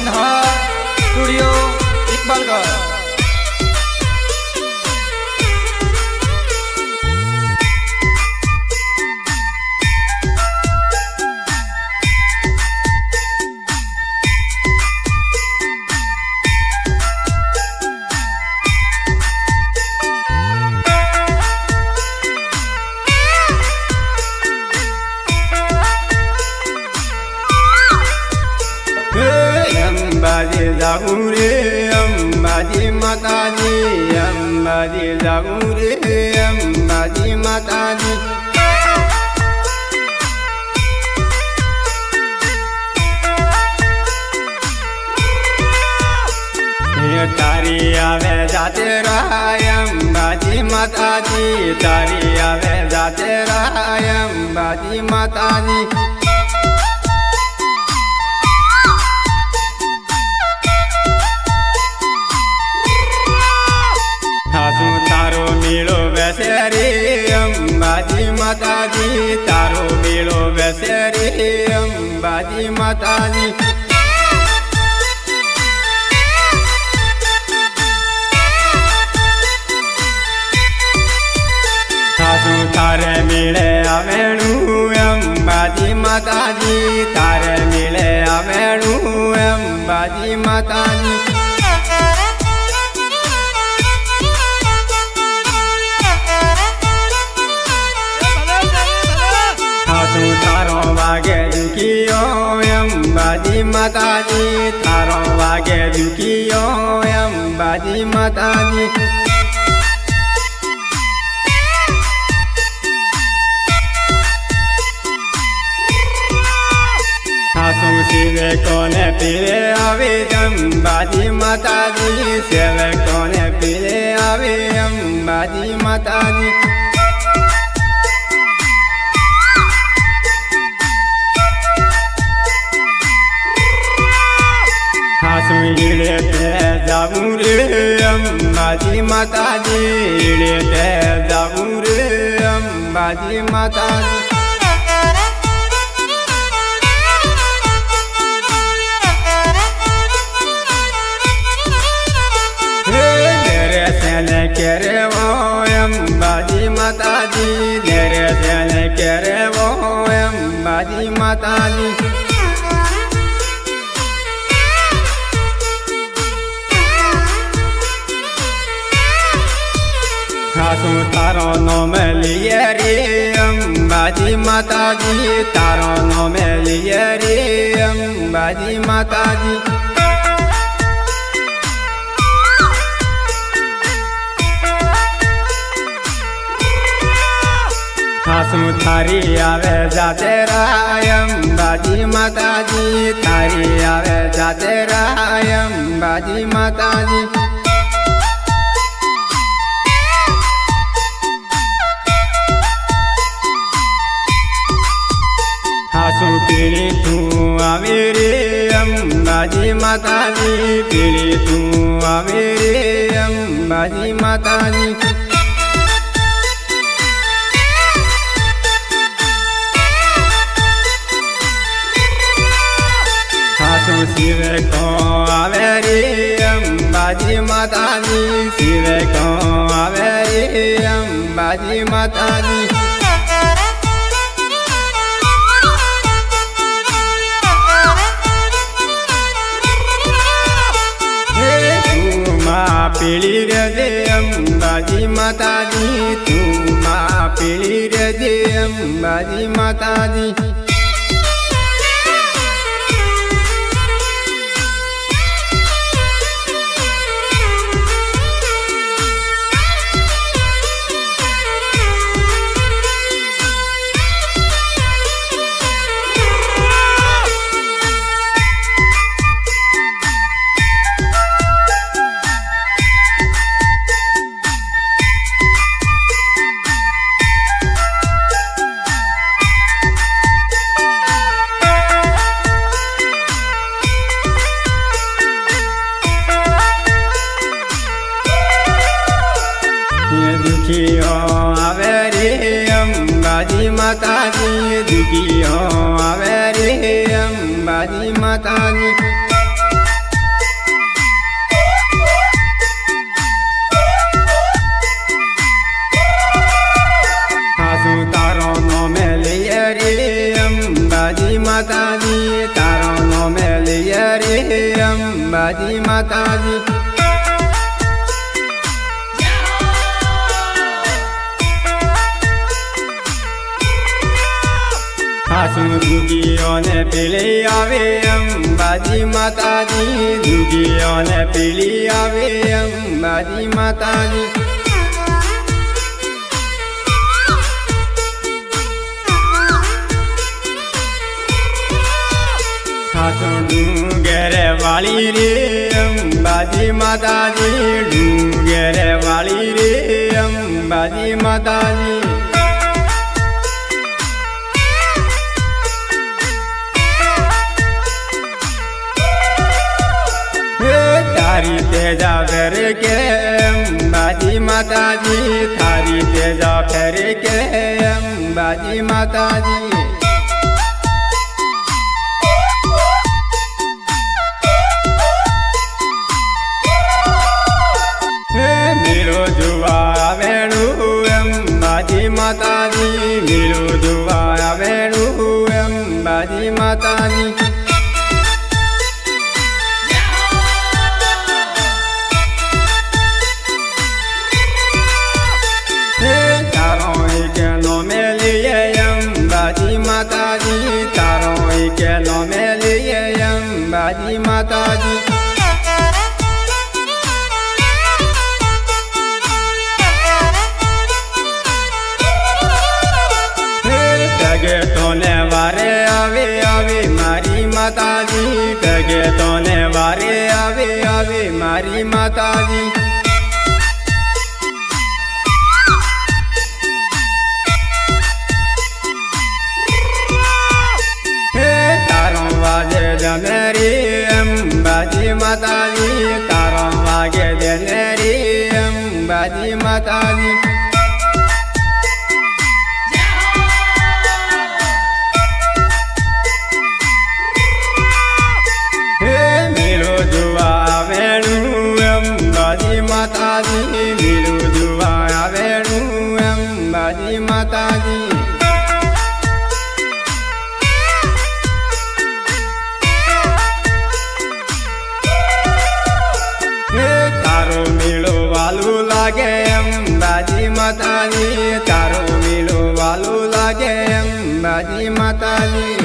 Manha studio Iqbalgarh. Ambaji जाऊं रे अंबाजी माता जी, अंबाजी जाऊं रे अंबाजी माता जी। तारी आवे जाते रहा अंबाजी माता जी, तारी आवे जाते रहा अंबाजी माता जी। हासू तारो मेलो वैसे रे अंबाजी माता जी, तारो मेलो वैसे रे अंबाजी माता जी। हासू तारे मेले आवेणु अंबाजी माता जी, तारे मेले आवेणु अंबाजी माता जी। तारो वागे दुखियो अंबाजी माता जी, तारो वागे दुखियो अंबाजी माता जी। हासू शिवे कोने पीले आवे अंबाजी माता जी, शिवे कोने पीले आवे अंबाजी माता जी। हासू इड़े ते जाऊं रे अंबाजी माता जी, इड़े ते जाऊं रे अंबाजी माता जी। तेरे से करे वो अंबाजी माता जी, तेरे से करे वो अंबाजी माता जी। हासू तारो नाम लिए रे अंबाजी माता जी, तारो नाम लिए रे अंबाजी माता जी। हासू थारी आवे जाते रहा अंबाजी माता जी, थारी आवे जाते रहा अंबाजी माता जी। हासू पीड़ी तू आवे रे अंबाजी माता जी, पीड़ी तू आवे रे अंबाजी माता जी। हासू शिवे को आवे रे अंबाजी माता जी, शिवे को आवे रे अंबाजी माता जी। पीली रे अंबाजी माता जी, तू माँ पीली रे अंबाजी माता जी। दुखियो आवे रे अंबाजी माता जी, दुखियो आवे रे अंबाजी माता जी। માતાજી હાસુ દુગીઓને પેલી આવે અંબાજી માતાજી દુગીઓને પેલી આવે અંબાજી માતાજી હાસુ ડુંગરે વાળી રે અંબાજી માતાજી ડુંગરે વાળી રે અંબાજી માતાજી थारी तेजा फेर के अंबाजी माताजी थारी तेजा फेर के अंबाजी माताजी मेलो जुआ वेणु अंबाजी माताजी मेलो जुआ वेणु अंबाजी माताजी माताजी तारो के नो में लिए अंबाजी माताजी टगे तोने वारे आवे आवे मारी माताजी टगे तोने वारे आवे आवे मारी माताजी मेरी अंबाजी माताजी तारो वागे देने रे अंबाजी माताजी मिलो जुआ वेणु अंबाजी माताजी मिलो जुआ वेणु अंबाजी माताजी लागे अंबाजी माताजी तारो मिलो वालू लागे अंबाजी माताजी